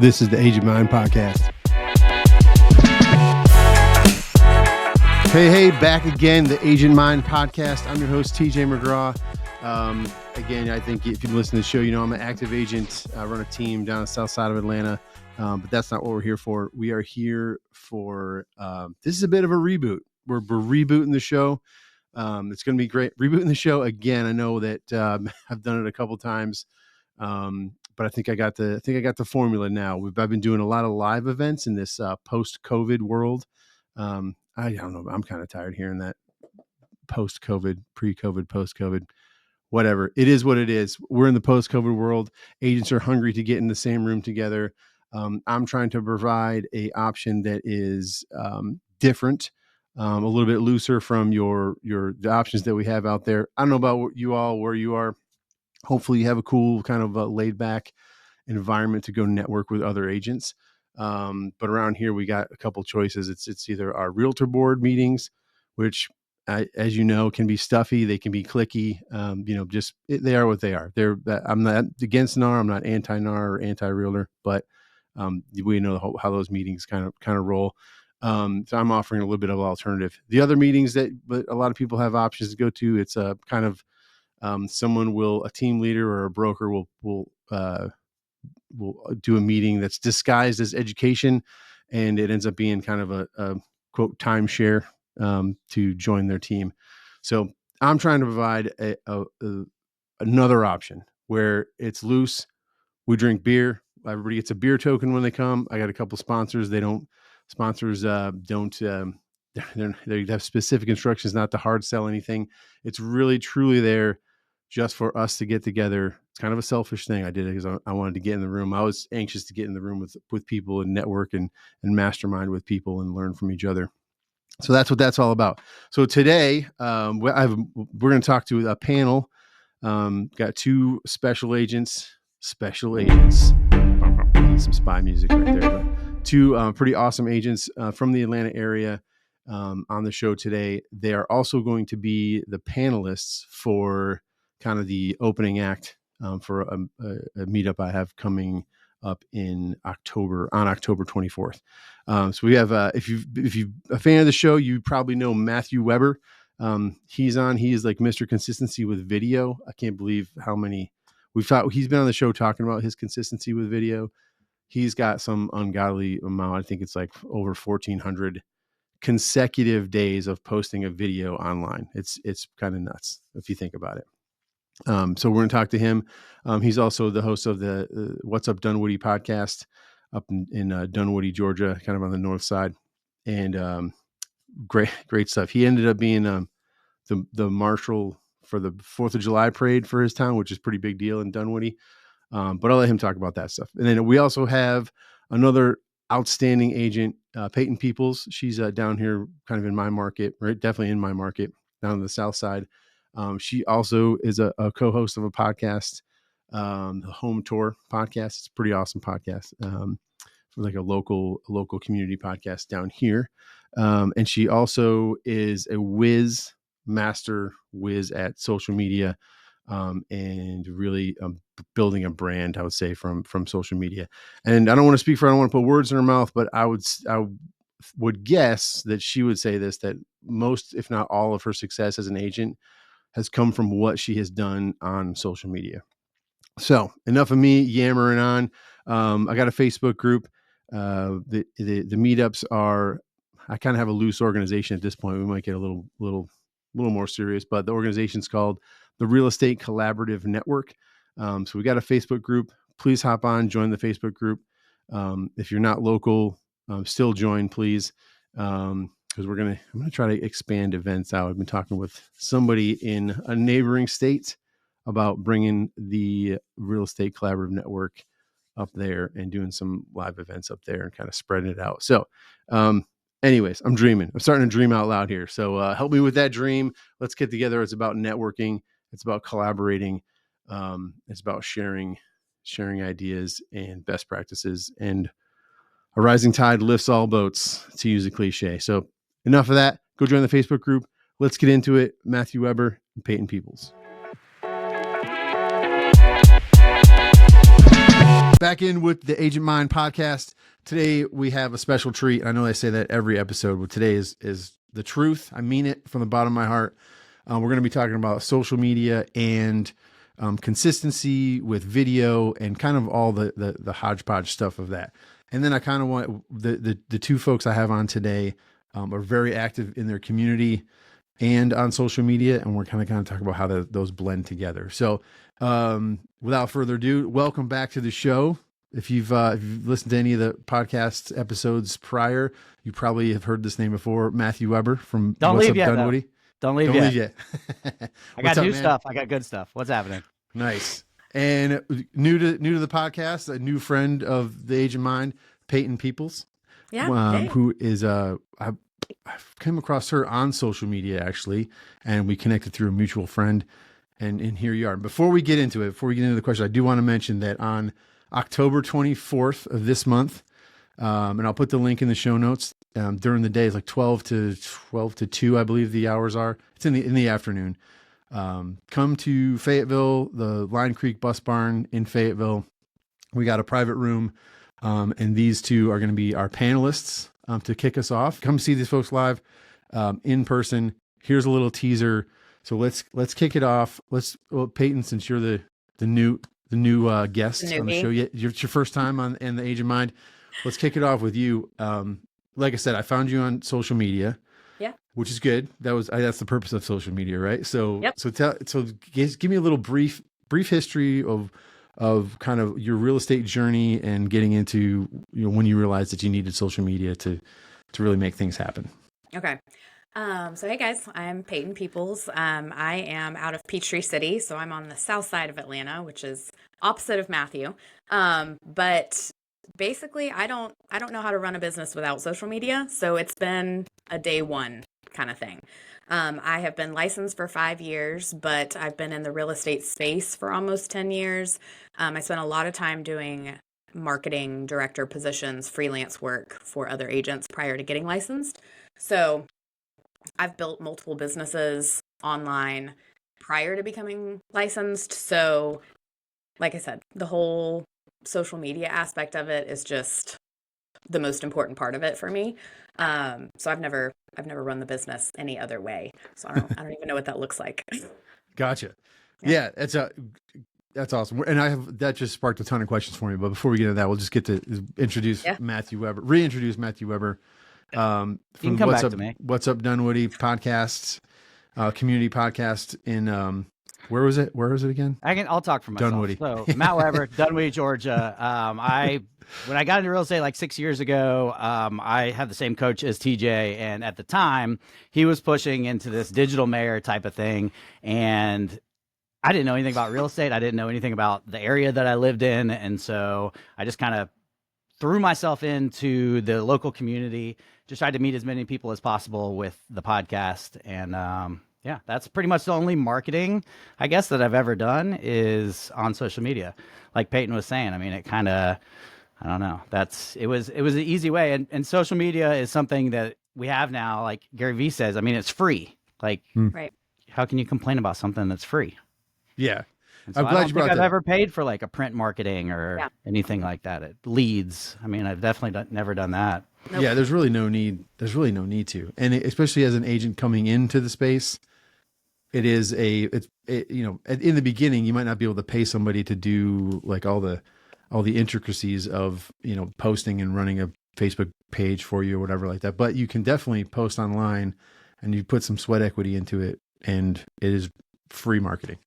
This is the Agent Mind Podcast. Hey, back again, the Agent Mind Podcast. I'm your host, TJ McGraw. Again, I think if you listen to the show, you know I'm an active agent. I run a team down the south side of Atlanta, but that's not what we're here for. We are here for, this is a bit of a reboot. We're rebooting the show. It's going to be great. Rebooting the show again. I know that I've done it a couple times, but I think I got the formula now. I've been doing a lot of live events in this post-COVID world. I don't know. I'm kind of tired hearing that post-COVID, pre-COVID, post-COVID, whatever. It is what it is. We're in the post-COVID world. Agents are hungry to get in the same room together. I'm trying to provide a option that is different, a little bit looser from the options that we have out there. I don't know about you all, where you are. Hopefully you have a cool kind of laid back environment to go network with other agents. But around here, we got a couple choices. It's either our realtor board meetings, which, as you know, can be stuffy. They can be clicky. They are what they are. I'm not against NAR. I'm not anti-NAR or anti-realtor, but we know how those meetings kind of roll. So I'm offering a little bit of an alternative. The other meetings that a lot of people have options to go to, it's a kind of a team leader or a broker will do a meeting that's disguised as education, and it ends up being kind of a quote timeshare to join their team. So I'm trying to provide another option where it's loose. We drink beer. Everybody gets a beer token when they come. I got a couple sponsors. They have specific instructions not to hard sell anything. It's really truly there just for us to get together. It's kind of a selfish thing. I did it because I wanted to get in the room. I was anxious to get in the room with people and network and mastermind with people and learn from each other. So that's what that's all about. So today, we're going to talk to a panel. Got two special agents. Some spy music right there. But two pretty awesome agents from the Atlanta area on the show today. They are also going to be the panelists for kind of the opening act for a meetup I have coming up on October 24th. So we have, if you're a fan of the show, you probably know Matthew Weber. He is like Mr. Consistency with video. I can't believe how many he's been on the show talking about his consistency with video. He's got some ungodly amount. I think it's like over 1,400 consecutive days of posting a video online. It's kind of nuts if you think about it. So we're going to talk to him. He's also the host of the What's Up Dunwoody podcast up in Dunwoody, Georgia, kind of on the north side, and great stuff. He ended up being the marshal for the 4th of July parade for his town, which is a pretty big deal in Dunwoody. But I'll let him talk about that stuff. And then we also have another outstanding agent, Peyton Peoples. She's down here kind of in my market, right? Definitely in my market down on the south side. She also is a co-host of a podcast, the Home Tour podcast. It's a pretty awesome podcast for like a local community podcast down here. And she also is a master whiz at social media and really building a brand, I would say, from social media. And I don't want to put words in her mouth, but I would guess that she would say this, that most, if not all, of her success as an agent has come from what she has done on social media. So enough of me yammering on. I got a Facebook group. The meetups are, I kind of have a loose organization at this point. We might get a little more serious, but the organization's called the Real Estate Collaborative Network. So we got a Facebook group. Please hop on, join the Facebook group. If you're not local, still join, please. Because I'm going to try to expand events out. I've been talking with somebody in a neighboring state about bringing the Real Estate Collaborative Network up there and doing some live events up there and kind of spreading it out. So, anyways, I'm dreaming. I'm starting to dream out loud here. So help me with that dream. Let's get together. It's about networking. It's about collaborating. It's about sharing ideas and best practices. And a rising tide lifts all boats, to use a cliche. So enough of that. Go join the Facebook group. Let's get into it. Matthew Weber and Peyton Peoples. Back in with the Agent Mind podcast. Today we have a special treat. I know I say that every episode, but today is the truth. I mean it from the bottom of my heart. We're going to be talking about social media and consistency with video and kind of all the hodgepodge stuff of that. And then I kind of want the two folks I have on today are very active in their community and on social media, and we're kind of talk about how those blend together. So without further ado, welcome back to the show. If you've listened to any of the podcast episodes prior, you probably have heard this name before, Matthew Weber from What's Up Dunwoody. Don't leave yet. I got new man? stuff. I got good stuff. What's happening? Nice. And new to the podcast, a new friend of the Agent Mind, Peyton Peoples. Yeah. Who is I came across her on social media actually, and we connected through a mutual friend, and here you are. Before we get into the question, I do want to mention that on October 24th of this month, and I'll put the link in the show notes. During the day, it's like 12 to 2, I believe the hours are. It's in the afternoon. Come to Fayetteville, the Line Creek Bus Barn in Fayetteville. We got a private room, and these two are going to be our panelists to kick us off. Come see these folks live in person. Here's a little teaser. So let's kick it off. Peyton, since you're the new guest on the show, it's your first time in the Agent Mind. Let's kick it off with you. Like I said, I found you on social media. Yeah. Which is good. That's the purpose of social media, right? So, yep. So give me a little brief history of kind of your real estate journey and getting into, when you realized that you needed social media to really make things happen. Okay. So hey guys, I'm Peyton Peoples. I am out of Peachtree City, so I'm on the south side of Atlanta, which is opposite of Matthew. But basically I don't know how to run a business without social media. So it's been a day one kind of thing. I have been licensed for 5 years, but I've been in the real estate space for almost 10 years. I spent a lot of time doing marketing director positions, freelance work for other agents prior to getting licensed. So I've built multiple businesses online prior to becoming licensed. So like I said, the whole social media aspect of it is just the most important part of it for me. So I've never run the business any other way. So I don't even know what that looks like. Gotcha. Yeah, that's awesome. And that just sparked a ton of questions for me. But before we get into that, we'll just get to reintroduce Matthew Weber, from What's Up Dunwoody podcast, community podcast in, where was it again? I'll talk for myself. Dunwoody. So Matt Weber, Dunwoody, Georgia. When I got into real estate like 6 years ago, I had the same coach as TJ. And at the time he was pushing into this digital mayor type of thing. And I didn't know anything about real estate. I didn't know anything about the area that I lived in. And so I just kind of threw myself into the local community, just tried to meet as many people as possible with the podcast. And, that's pretty much the only marketing, I guess, that I've ever done is on social media. Like Peyton was saying, I mean, it kind of, I don't know. It was an easy way. And social media is something that we have now, like Gary Vee says, I mean, it's free. Like, right. How can you complain about something that's free? Yeah. So I'm glad you brought that. I've ever paid for like a print marketing or anything like that. It leads. I mean, I've definitely never done that. Nope. Yeah. There's really no need to. And especially as an agent coming into the space, in the beginning, you might not be able to pay somebody to do like all the intricacies of, posting and running a Facebook page for you or whatever like that. But you can definitely post online and you put some sweat equity into it, and it is free marketing.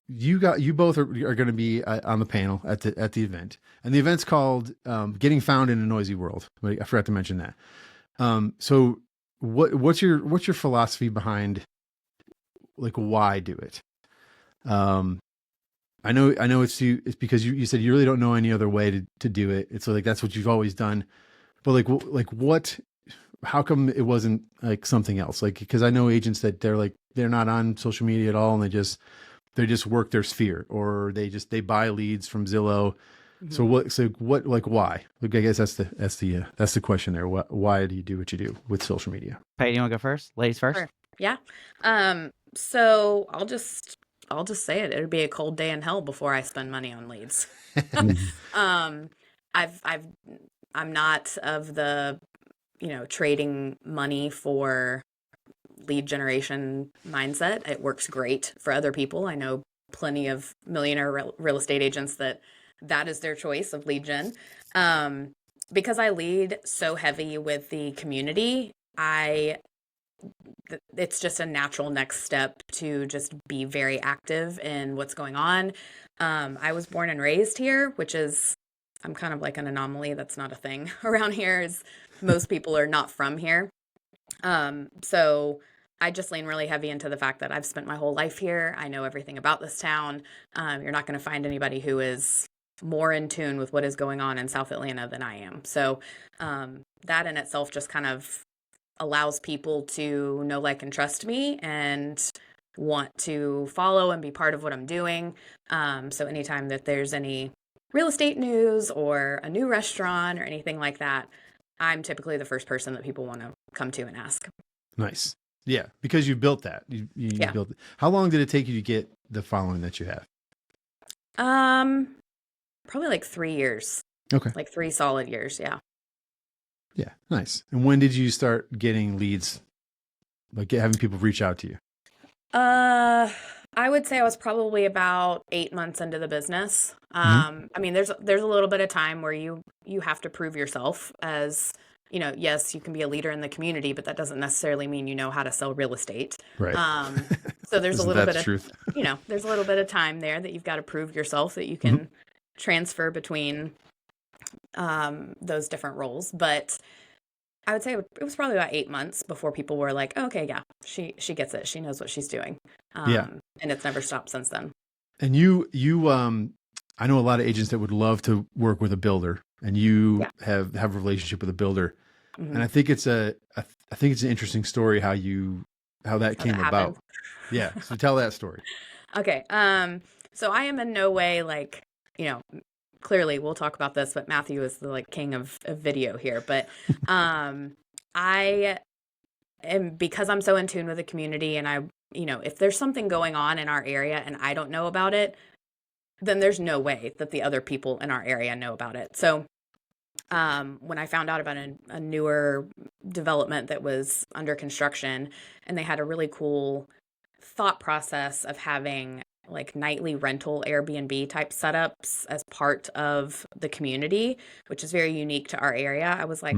You both are going to be on the panel at the event, and the event's called Getting Found in a Noisy World. I forgot to mention that. So what's your philosophy behind, like, why do it? I know it's because you said you really don't know any other way to do it. It's like, that's what you've always done. But how come it wasn't like something else? Like, because I know agents that they're not on social media at all, and they just work their sphere, or they buy leads from Zillow. Mm-hmm. Why? Look, I guess that's the question there. Why do you do what you do with social media? Peyton, you want to go first? Ladies first? Sure. Yeah. So I'll just I'll just say it. It'd be a cold day in hell before I spend money on leads. Mhm. Um, I'm not of the, trading money for lead generation mindset. It works great for other people. I know plenty of millionaire real estate agents that is their choice of lead gen. Because I lead so heavy with the community, it's just a natural next step to just be very active in what's going on. I was born and raised here, which is, I'm kind of like an anomaly. That's not a thing around here, is most people are not from here. So I just lean really heavy into the fact that I've spent my whole life here. I know everything about this town. You're not going to find anybody who is more in tune with what is going on in South Atlanta than I am. So that in itself just kind of allows people to know, like, and trust me and want to follow and be part of what I'm doing. So anytime that there's any real estate news or a new restaurant or anything like that, I'm typically the first person that people want to come to and ask. Nice. Yeah. Because you built that. You Yeah. built it. How long did it take you to get the following that you have? Probably like 3 years, Okay. like 3 solid years. Yeah. Yeah. Nice. And when did you start getting leads, like having people reach out to you? I would say I was probably about 8 months into the business. Mm-hmm. I mean, there's a little bit of time where you have to prove yourself as, yes, you can be a leader in the community, but that doesn't necessarily mean you know how to sell real estate. Right. So there's a Isn't little that bit the of, truth? there's a little bit of time there that you've got to prove yourself that you can transfer between those different roles. But I would say it was probably about 8 months before people were like, oh, okay, yeah, she gets it. She knows what she's doing. Yeah. And it's never stopped since then. And I know a lot of agents that would love to work with a builder, and you have a relationship with a builder. Mm-hmm. And I think it's an interesting story how that came about. Yeah. So tell that story. Okay. So I am in no way like, clearly we'll talk about this, but Matthew is the king of video here. But I am, because I'm so in tune with the community, and if there's something going on in our area and I don't know about it, then there's no way that the other people in our area know about it. So when I found out about a newer development that was under construction, and they had a really cool thought process of having like nightly rental Airbnb type setups as part of the community, which is very unique to our area, I was like,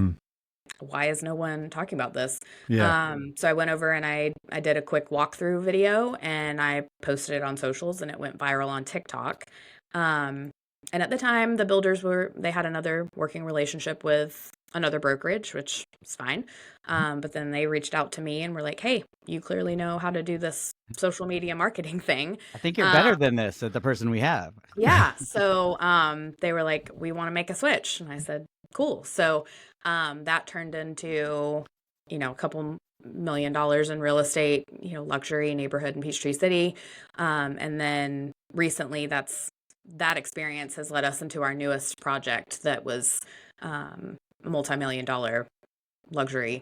why is no one talking about this? Yeah. So I went over and I did a quick walkthrough video, and I posted it on socials, and it went viral on TikTok. And at the time, the builders they had another working relationship with another brokerage, which is fine. But then they reached out to me and were like, hey, you clearly know how to do this social media marketing thing. I think you're better than this at the person we have. Yeah. So they were like, we want to make a switch. And I said, cool. So that turned into, a couple $1 million in real estate, luxury neighborhood in Peachtree City. And then recently that experience has led us into our newest project that was multi-million-dollar luxury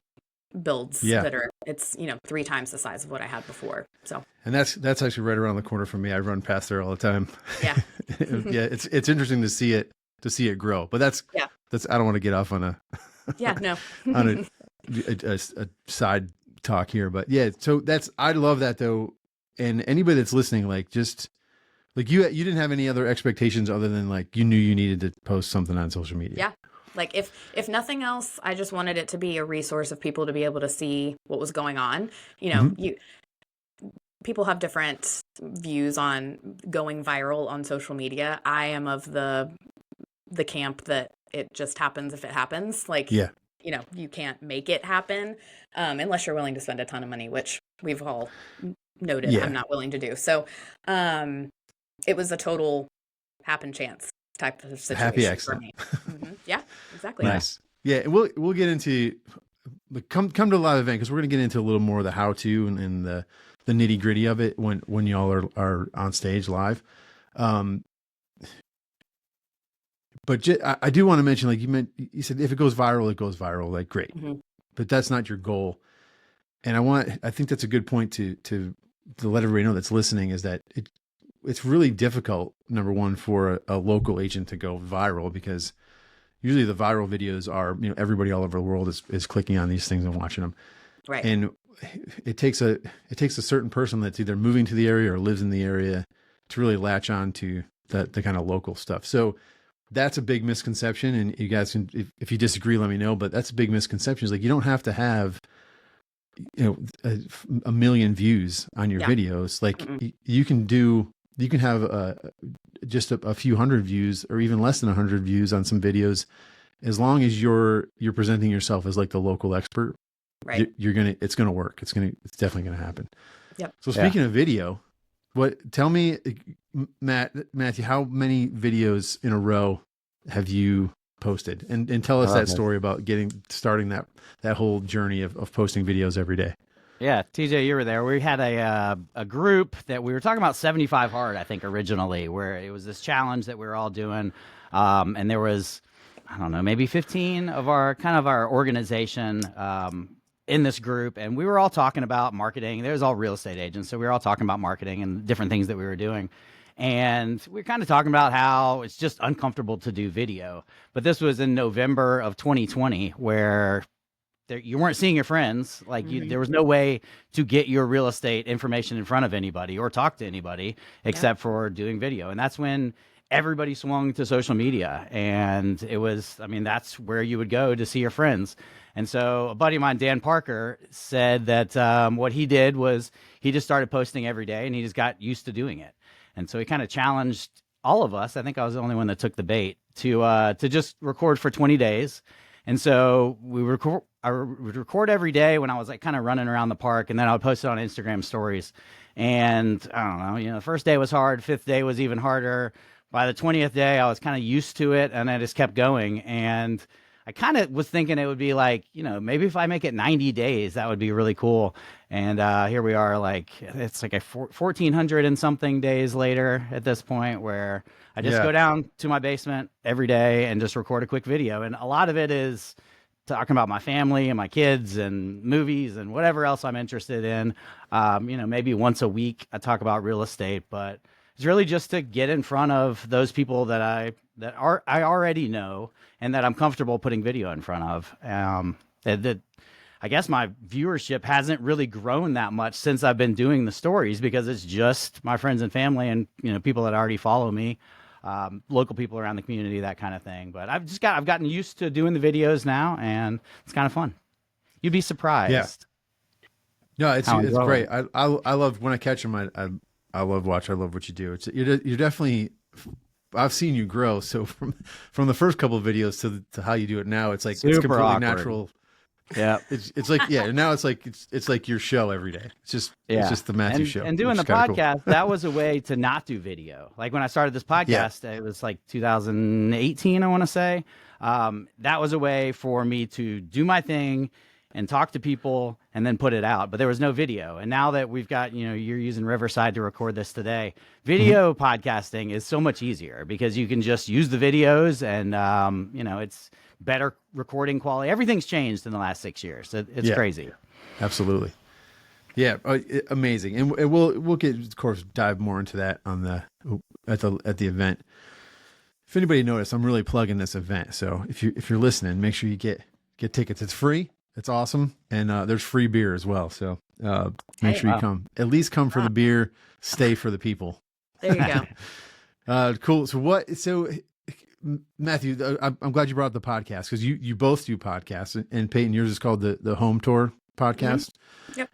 builds it's 3 times the size of what I had before. So, and that's actually right around the corner from me. I run past there all the time. Yeah. Yeah. It's interesting to see it grow, but that's I don't want to get off on on a side talk here, but yeah. So I love that though. And anybody that's listening, just you didn't have any other expectations other than you knew you needed to post something on social media. Yeah. Like if nothing else, I just wanted it to be a resource of people to be able to see what was going on. People have different views on going viral on social media. I am of the camp that it just happens if it happens. You can't make it happen unless you're willing to spend a ton of money, which we've all noted I'm not willing to do. So it was a total happen chance type of situation. Happy accident. For me. Yeah, exactly. Nice. Yeah, we'll get into come to a live event, because we're going to get into a little more of the how to and the nitty gritty of it when y'all are on stage live. But I do want to mention, you said, if it goes viral, it goes viral. Great, but that's not your goal. And I think that's a good point to let everybody know that's listening, is that it's really difficult, number one, for a local agent to go viral, because usually the viral videos are, everybody all over the world is clicking on these things and watching them. Right. And it takes a certain person that's either moving to the area or lives in the area to really latch on to the kind of local stuff. So that's a big misconception. And you guys can, if you disagree, let me know, but that's a big misconception. Is like, you don't have to have, a million views on your videos. Like you can have just a few hundred views, or even less than 100 views on some videos, as long as you're presenting yourself as like the local expert. Right. It's gonna work. It's definitely gonna happen. Yep. So speaking of video, tell me, Matthew, how many videos in a row have you posted? And tell us that story about starting that whole journey of posting videos every day. Yeah, TJ, you were there. We had a group that we were talking about 75 hard, I think, originally, where it was this challenge that we were all doing. And there was, I don't know, maybe 15 of our organization in this group. And we were all talking about marketing. There was all real estate agents. So we were all talking about marketing and different things that we were doing. And we were kind of talking about how it's just uncomfortable to do video. But this was in November of 2020, where you weren't seeing your friends. Like there was no way to get your real estate information in front of anybody or talk to anybody except for doing video. And that's when everybody swung to social media. And it was, that's where you would go to see your friends. And so a buddy of mine, Dan Parker, said that what he did was he just started posting every day, and he just got used to doing it. And so he kind of challenged all of us. I think I was the only one that took the bait to just record for 20 days. And so I would record every day when I was like kind of running around the park, and then I would post it on Instagram stories. And I don't know, the first day was hard. 5th day was even harder. By the 20th day, I was kind of used to it, and I just kept going. And I kind of was thinking it would be like, maybe if I make it 90 days, that would be really cool. And here we are, like, it's like 1,400 and something days later at this point, where I just go down to my basement every day and just record a quick video. And a lot of it is talking about my family and my kids and movies and whatever else I'm interested in. Maybe once a week I talk about real estate, but it's really just to get in front of those people that I already know and that I'm comfortable putting video in front of. I guess my viewership hasn't really grown that much since I've been doing the stories, because it's just my friends and family and people that already follow me, local people around the community, that kind of thing. But I've gotten used to doing the videos now, and it's kind of fun. You'd be surprised. Yeah. No, it's great. I love when I catch them. I love watch. I love what you do. You're definitely. I've seen you grow. So from the first couple of videos to how you do it now, it's like super it's completely awkward. natural. Yeah, it's like now it's like your show every day. It's just the Matthew show. And doing the podcast, cool. That was a way to not do video. Like when I started this podcast, it was like 2018, I want to say. That was a way for me to do my thing and talk to people and then put it out. But there was no video. And now that we've got, you're using Riverside to record this today, video podcasting is so much easier, because you can just use the videos and, it's better recording quality. Everything's changed in the last 6 years. It's crazy. Absolutely. Yeah. Amazing. And we'll get, of course, dive more into that at the event. If anybody noticed, I'm really plugging this event. So if you're listening, make sure you get tickets. It's free. It's awesome. And there's free beer as well. So make sure you come. At least come for the beer, stay for the people. There you go. Cool. So Matthew, I'm glad you brought up the podcast, because you both do podcasts, and Peyton, yours is called the Home Tour podcast. Mm-hmm. Yep.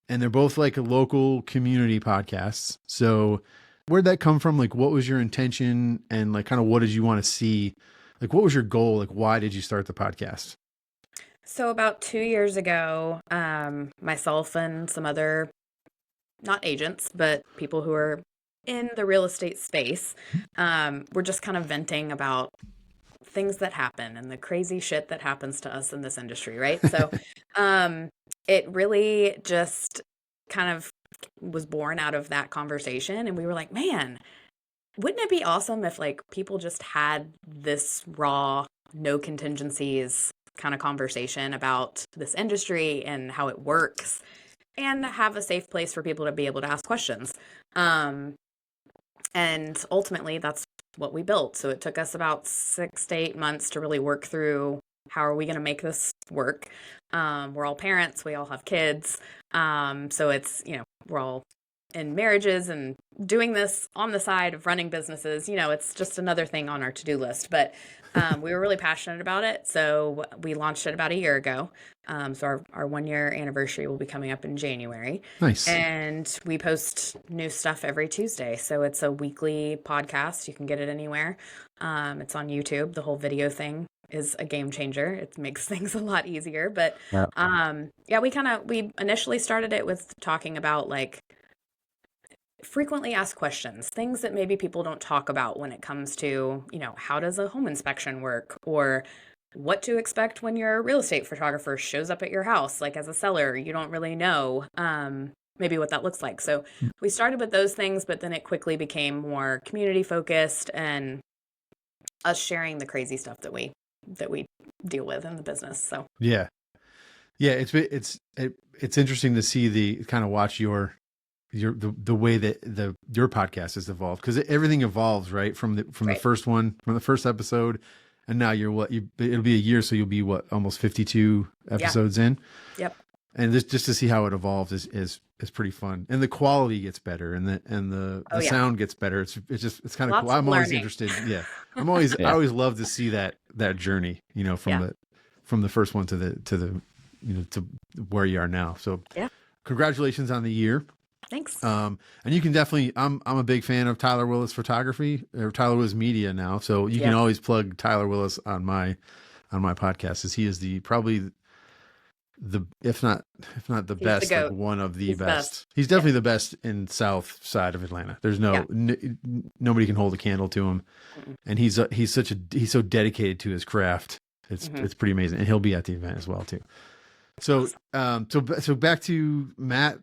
And they're both like a local community podcasts. So where'd that come from? Like, what was your intention, and like kind of what did you want to see? Like, what was your goal? Like, why did you start the podcast? So about 2 years ago, myself and some other, not agents, but people who are in the real estate space, we're just kind of venting about things that happen and the crazy shit that happens to us in this industry, right? So it really just kind of was born out of that conversation. And we were like, man, wouldn't it be awesome if like people just had this raw, no contingencies kind of conversation about this industry and how it works, and have a safe place for people to be able to ask questions. And ultimately, that's what we built. So it took us about 6 to 8 months to really work through how are we going to make this work. We're all parents, we all have kids. So it's, we're all in marriages and doing this on the side of running businesses. It's just another thing on our to-do list. But we were really passionate about it. So we launched it about a year ago. So our 1 year anniversary will be coming up in January. Nice. And we post new stuff every Tuesday. So it's a weekly podcast. You can get it anywhere. It's on YouTube. The whole video thing is a game changer. It makes things a lot easier. But we initially started it with talking about like frequently asked questions, things that maybe people don't talk about when it comes to, how does a home inspection work, or what to expect when your real estate photographer shows up at your house. Like as a seller, you don't really know maybe what that looks like. So we started with those things, but then it quickly became more community focused and us sharing the crazy stuff that we deal with in the business. So yeah, it's interesting to see the kind of watch the way that your podcast has evolved, because everything evolves, right? From the first episode, and now it'll be a year, so you'll be almost 52 episodes in. Yep. And just to see how it evolves is pretty fun, and the quality gets better, and the sound gets better. It's kind of cool. I'm always interested. Yeah, I always love to see that journey, from the first one to the to where you are now. So congratulations on the year. Thanks. And you can definitely, I'm a big fan of Tyler Willis Photography, or Tyler Willis Media now. So you can always plug Tyler Willis on my podcast, as he is probably if not the best, like one of the best. He's definitely the best in South side of Atlanta. There's nobody can hold a candle to him. Mm-mm. And he's so dedicated to his craft. It's pretty amazing. And he'll be at the event as well too. So, so back to Matt,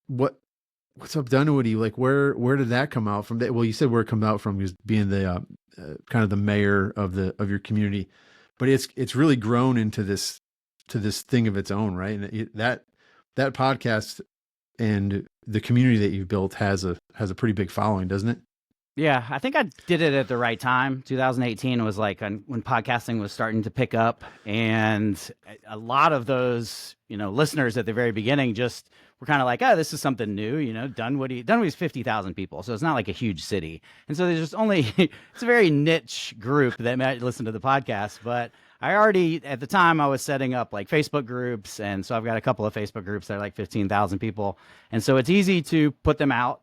what's up Dunwoody? Like where did that come out from? Well, you said where it come out from was being the kind of the mayor of your community, but it's really grown into this thing of its own, right? And that podcast and the community that you've built has a pretty big following, doesn't it? Yeah, I think I did it at the right time. 2018 was like when podcasting was starting to pick up, and a lot of those, listeners at the very beginning just were kind of like, oh, this is something new. Dunwoody's 50,000 people, so it's not like a huge city, and so there's just only it's a very niche group that might listen to the podcast. But I already, at the time, I was setting up like Facebook groups. And so I've got a couple of Facebook groups that are like 15,000 people. And so it's easy to put them out,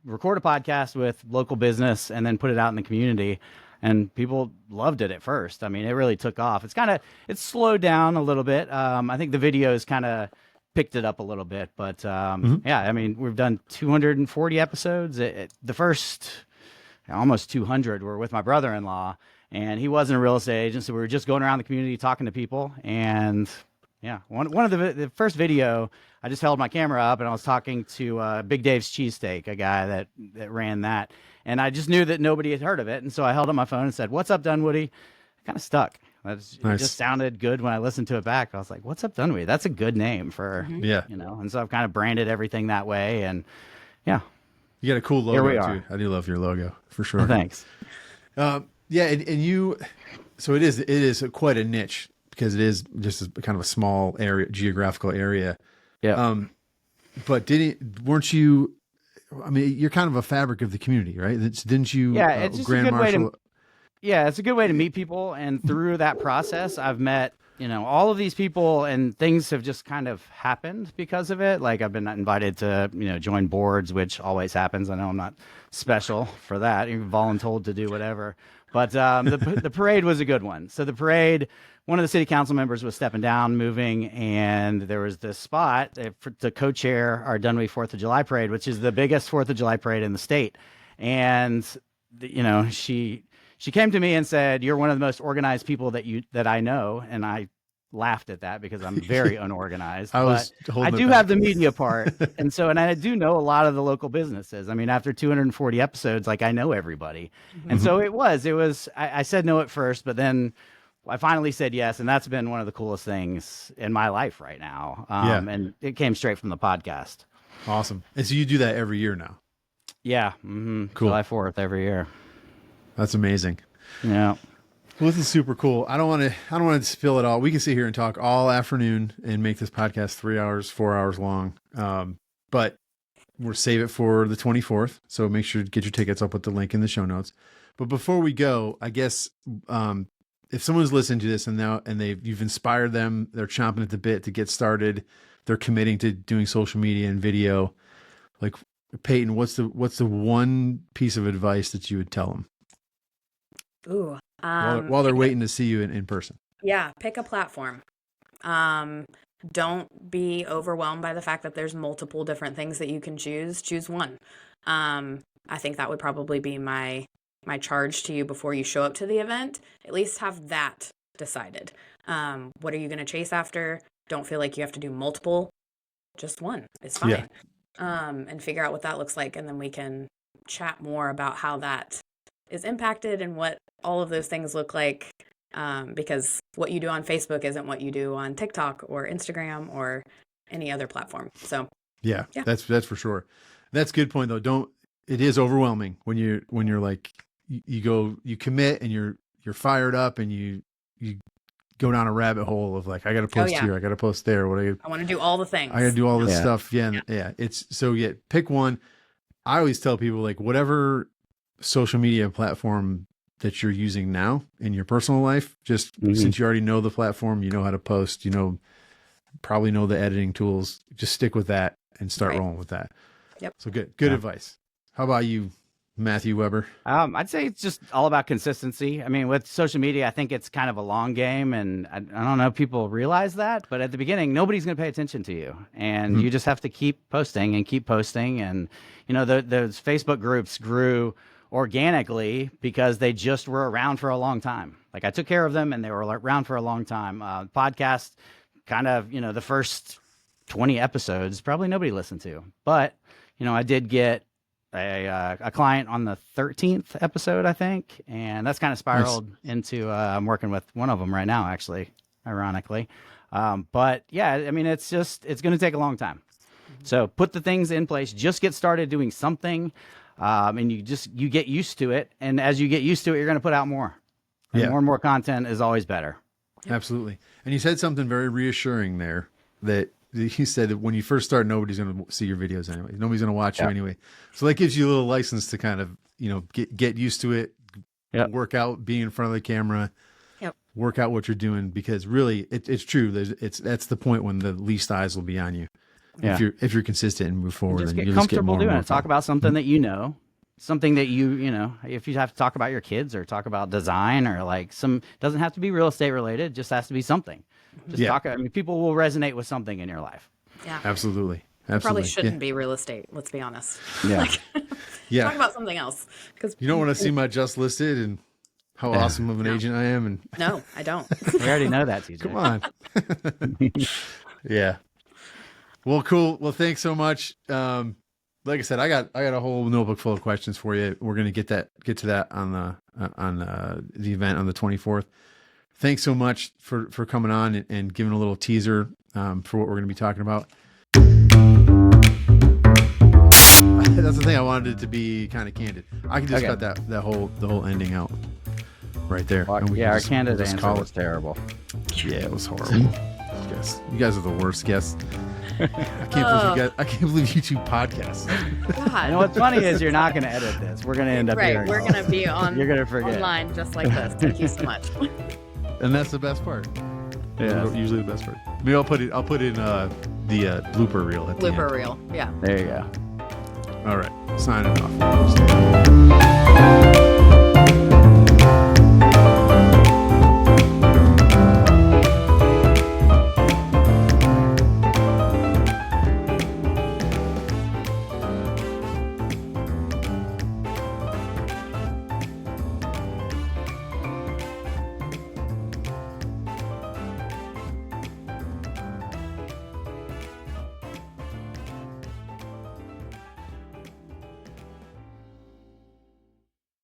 record a podcast with local business and then put it out in the community. And people loved it at first. I mean, it really took off. It's slowed down a little bit. I think the videos kind of picked it up a little bit. But I mean, we've done 240 episodes. The first almost 200 were with my brother-in-law. And he wasn't a real estate agent, so we were just going around the community talking to people. And one of the first video, I just held my camera up and I was talking to Big Dave's Cheesesteak, a guy that ran that. And I just knew that nobody had heard of it. And so I held up my phone and said, "What's up, Dunwoody?" It kind of stuck. It just sounded good when I listened to it back. I was like, "What's up, Dunwoody?" That's a good name for, And so I've kind of branded everything that way. And you got a cool logo too. I do love your logo for sure. Well, thanks. Yeah, and you, so it is quite a niche, because it is just kind of a small area, geographical area. Yeah. But weren't you? I mean, you're kind of a fabric of the community, right? Didn't you? Yeah, it's just Grand Marshal. It's a good way to meet people, and through that process, I've met all of these people, and things have just kind of happened because of it. Like I've been invited to join boards, which always happens. I know I'm not special for that. You're voluntold to do whatever. But the parade was a good one. So the parade, one of the city council members was stepping down, moving, and there was this spot to co-chair our Dunwoody 4th of July parade, which is the biggest 4th of July parade in the state. And she came to me and said, "You're one of the most organized people that I know," and I laughed at that because I'm very unorganized. But I do have the media part. And I do know a lot of the local businesses. I mean, after 240 episodes, like I know everybody. And so it was, I said no at first, but then I finally said yes. And that's been one of the coolest things in my life right now. And it came straight from the podcast. Awesome. And so you do that every year now? Yeah. Cool. July 4th every year. That's amazing. Yeah. Well, this is super cool. I don't want to spill it all. We can sit here and talk all afternoon and make this podcast 3 hours, 4 hours long. But we'll save it for the 24th. So make sure to get your tickets. I'll put the link in the show notes. But before we go, I guess, if someone's listening to this and you've inspired them, they're chomping at the bit to get started, they're committing to doing social media and video. Like, Peyton, what's the one piece of advice that you would tell them? Ooh. While they're waiting to see you in person. Yeah, pick a platform. Don't be overwhelmed by the fact that there's multiple different things that you can choose. Choose one. I think that would probably be my charge to you before you show up to the event. At least have that decided. What are you going to chase after? Don't feel like you have to do multiple. Just one. It's fine. Yeah. And figure out what that looks like, and then we can chat more about how that is impacted and what all of those things look like, because what you do on Facebook isn't what you do on TikTok or Instagram or any other platform. So yeah. That's for sure. That's a good point though. It is overwhelming when you're like, you commit and you're fired up and you go down a rabbit hole of like, I got to post here, I got to post there. I want to do all the things. I got to do all this stuff. Yeah. It's so pick one. I always tell people, like, whatever social media platform that you're using now in your personal life, just since you already know the platform, you know how to post, probably know the editing tools, just stick with that and start rolling with that. Yep. So good advice. How about you, Matthew Weber? I'd say it's just all about consistency. I mean, with social media, I think it's kind of a long game, and I don't know if people realize that, but at the beginning, nobody's going to pay attention to you, and you just have to keep posting. And, those Facebook groups grew organically because they just were around for a long time. Like, I took care of them and they were around for a long time. Podcast, kind of, the first 20 episodes, probably nobody listened to, but, I did get a client on the 13th episode, I think. And that's kind of spiraled into, I'm working with one of them right now, actually, ironically. But yeah, I mean, it's going to take a long time. So put the things in place, just get started doing something. And you get used to it. And as you get used to it, you're going to put out more. And more and more content is always better. Absolutely. And you said something very reassuring there, that you said that when you first start, nobody's going to see your videos anyway. Nobody's going to watch you anyway. So that gives you a little license to kind of, get used to it, work out being in front of the camera, work out what you're doing, because really it's true. That's the point when the least eyes will be on you. Yeah. If you're consistent and move forward, just and get comfortable doing it. Talk about something that something that if you have to talk about your kids or talk about design or doesn't have to be real estate related, just has to be something. Just talk. I mean, people will resonate with something in your life. Yeah, absolutely. Probably shouldn't be real estate. Let's be honest. Yeah, Talk about something else, because you don't want to see my just listed and how awesome of an agent I am. And no, I don't. We already know that, TJ. Come on. Yeah. Well, cool. Well, thanks so much. Like I said, I got a whole notebook full of questions for you. We're going to get to that on the event on the 24th. Thanks so much for coming on and giving a little teaser for what we're going to be talking about. That's the thing. I wanted it to be kind of candid. I can just cut the whole ending out right there. Well, our candid answer was terrible. Yeah, it was horrible. You guys are the worst guests. I can't believe you two podcasts. God. What's funny is you're not going to edit this. We're going to end up hearing we're going to be on. You're going to forget online just like this. Thank you so much. And that's the best part. Yeah, usually the best part. Maybe I'll put in the blooper reel at the end. Blooper reel. Yeah. There you go. All right. Signing off.